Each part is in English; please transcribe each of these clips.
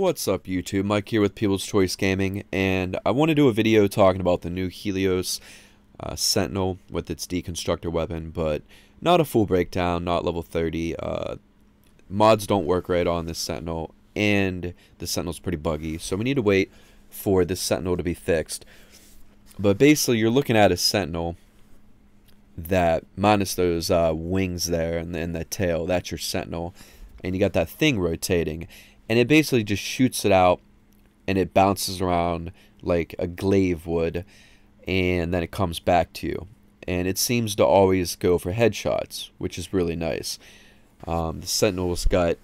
What's up YouTube, Mike here with People's Choice Gaming, and I want to do a video talking about the new Helios Sentinel with its Deconstructor weapon, but not a full breakdown, not level 30. Mods don't work right on this Sentinel, and the Sentinel's pretty buggy, so we need to wait for this Sentinel to be fixed. But basically, you're looking at a Sentinel that, minus those wings there and the tail, that's your Sentinel, and you got that thing rotating. And it basically just shoots it out, and it bounces around like a glaive would, and then it comes back to you. And it seems to always go for headshots, which is really nice. The Sentinel's got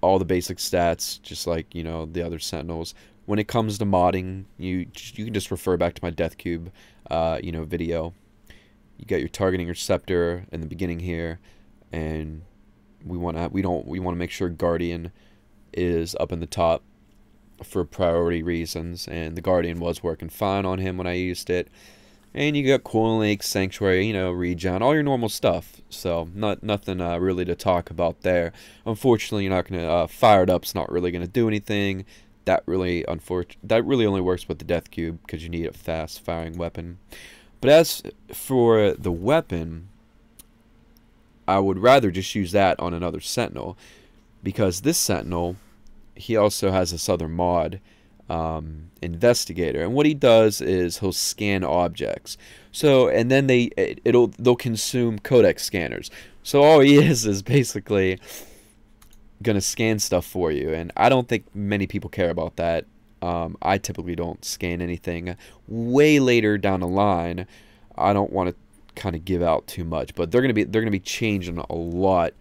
all the basic stats, just like, you know, the other Sentinels. When it comes to modding, you can just refer back to my Death Cube, video. You got your targeting receptor in the beginning here, and we want to make sure Guardian is up in the top for priority reasons, and the Guardian was working fine on him when I used it. And you got Coil Lake, Sanctuary, you know, regen, all your normal stuff. So nothing really to talk about there. Unfortunately, you're not gonna fire it up's not really gonna do anything. That really only works with the Death Cube because you need a fast firing weapon. But as for the weapon, I would rather just use that on another Sentinel, because this Sentinel, he also has this other mod, Investigator, and what he does is he'll scan objects. So, and then they'll consume codex scanners. So all he is basically gonna scan stuff for you, and I don't think many people care about that. I typically don't scan anything. Way later down the line, I don't want to kind of give out too much, but they're gonna be changing a lot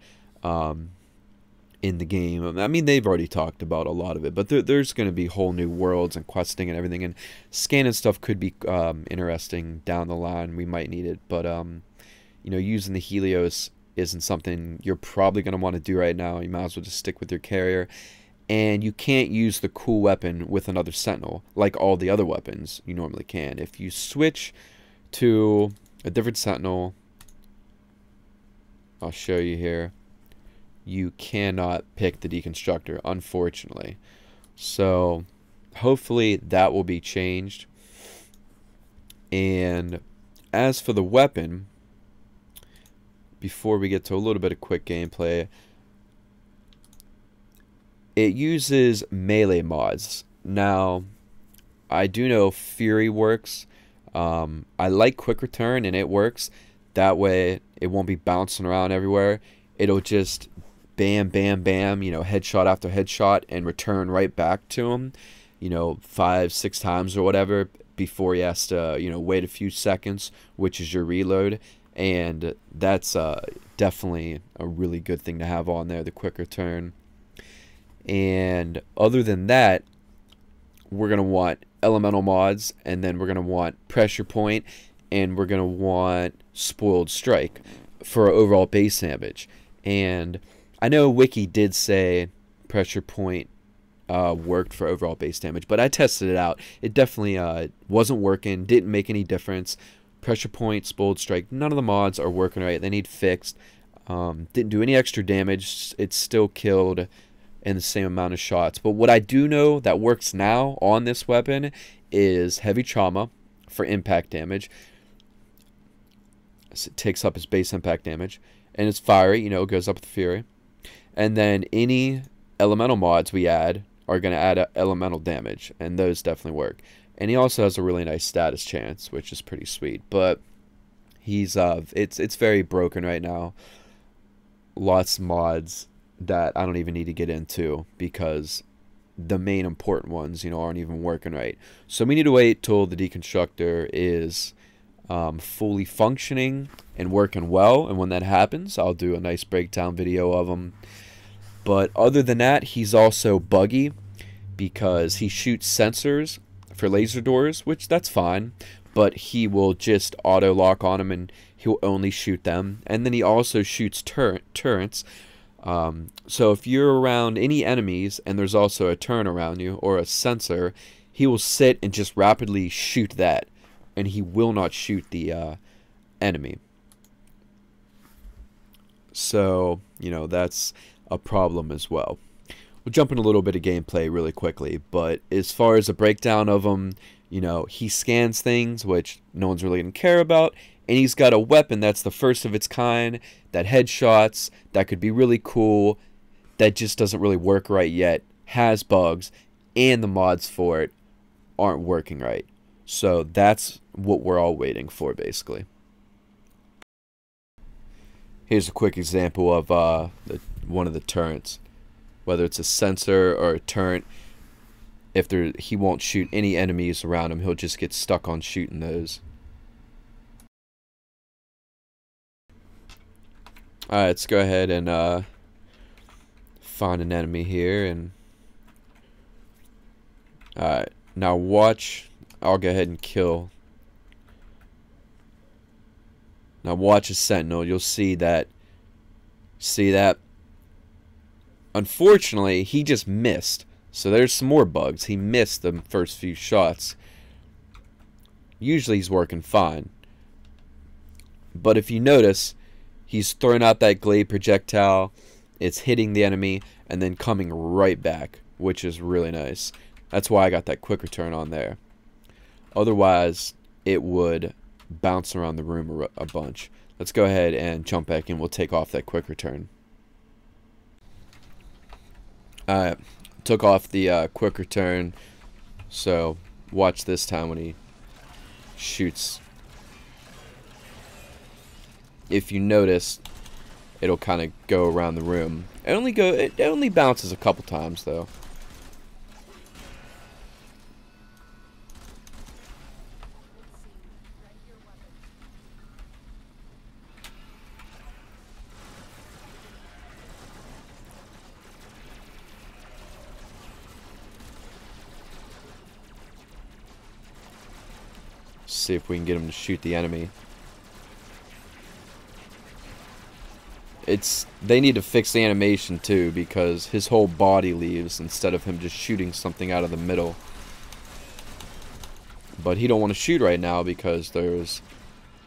in the game. I mean, they've already talked about a lot of it, but there's going to be whole new worlds and questing and everything, and scanning stuff could be interesting down the line. We might need it, but you know, using the Helios isn't something you're probably going to want to do right now. You might as well just stick with your carrier, and you can't use the cool weapon with another Sentinel like all the other weapons you normally can. If you switch to a different Sentinel, I'll show you here, you cannot pick the Deconstructor, unfortunately. So hopefully that will be changed. And as for the weapon, before we get to a little bit of quick gameplay, it uses melee mods. Now, I do know Fury works. I like Quick Return, and it works. That way it won't be bouncing around everywhere. It'll just bam, bam, bam, you know, headshot after headshot, and return right back to him, you know, 5-6 times or whatever, before he has to, you know, wait a few seconds, which is your reload. And that's definitely a really good thing to have on there, the quick return. And other than that, we're going to want elemental mods, and then we're going to want pressure point, and we're going to want spoiled strike for overall base damage. And I know Wiki did say pressure point worked for overall base damage, but I tested it out. It definitely wasn't working, didn't make any difference. Pressure point, spoiled strike, none of the mods are working right. They need fixed. Didn't do any extra damage. It still killed in the same amount of shots. But what I do know that works now on this weapon is heavy trauma for impact damage. So it takes up his base impact damage. And it's fiery, you know, it goes up with fury. And then any elemental mods we add are going to add elemental damage, and those definitely work. And he also has a really nice status chance, which is pretty sweet. But he's it's very broken right now. Lots of mods that I don't even need to get into, because the main important ones, you know, aren't even working right. So we need to wait till the Deconstructor is fully functioning and working well, and when that happens, I'll do a nice breakdown video of him. But other than that, he's also buggy because he shoots sensors for laser doors, which that's fine, but he will just auto lock on them, and he'll only shoot them. And then he also shoots turrets. So if you're around any enemies and there's also a turret around you or a sensor, he will sit and just rapidly shoot that, and he will not shoot the enemy. So, you know, that's a problem as well. we'll jump in a little bit of gameplay really quickly, but as far as a breakdown of him, you know, he scans things, which no one's really going to care about, and he's got a weapon that's the first of its kind, that headshots, that could be really cool, that just doesn't really work right yet, has bugs, and the mods for it aren't working right. So that's what we're all waiting for, basically. Here's a quick example of one of the turrets. Whether it's a sensor or a turret, he won't shoot any enemies around him. He'll just get stuck on shooting those. Alright, let's go ahead and find an enemy here. And alright, now watch. I'll go ahead and kill. Now watch a sentinel. You'll see that. See that? Unfortunately, he just missed. So there's some more bugs. He missed the first few shots. Usually he's working fine. But if you notice, he's throwing out that glade projectile. It's hitting the enemy and then coming right back, which is really nice. That's why I got that quick return on there. Otherwise, it would bounce around the room a bunch. Let's go ahead and jump back in. We'll take off that quick return. Took off the quick return, so watch this time when he shoots. If you notice, it'll kind of go around the room. It only bounces a couple times though. See if we can get him to shoot the enemy. They need to fix the animation too, because his whole body leaves instead of him just shooting something out of the middle. But he don't want to shoot right now because there's,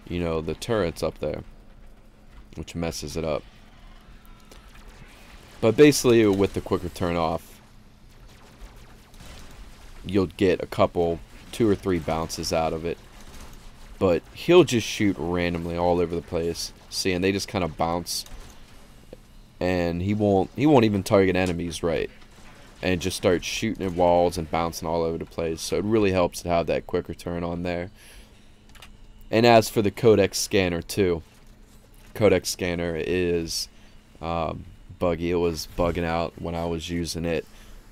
you know, the turrets up there, which messes it up. But basically, with the quick return off, you'll get a couple, 2 or 3 bounces out of it. But he'll just shoot randomly all over the place. See, and they just kind of bounce, and he won't even target enemies right, and just start shooting at walls and bouncing all over the place. So it really helps to have that quick return on there. And as for the codex scanner too, codex scanner is buggy. It was bugging out when I was using it.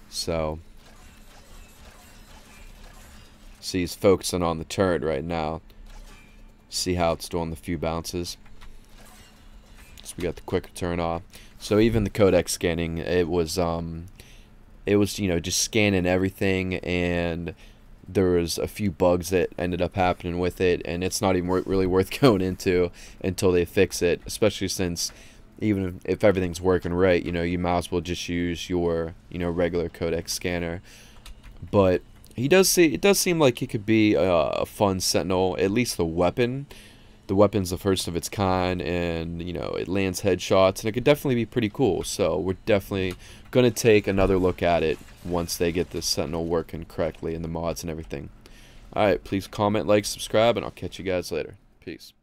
So see, he's focusing on the turret right now. See how it's doing the few bounces. So we got the quick return off. So even the codex scanning, it was you know, just scanning everything, and there was a few bugs that ended up happening with it, and it's not even really worth going into until they fix it. Especially since even if everything's working right, you know, you might as well just use your, you know, regular codex scanner. But it does seem like he could be a fun sentinel. At least the weapon. The weapon's the first of its kind, and you know, it lands headshots, and it could definitely be pretty cool. So we're definitely gonna take another look at it once they get this sentinel working correctly in the mods and everything. Alright, please comment, like, subscribe, and I'll catch you guys later. Peace.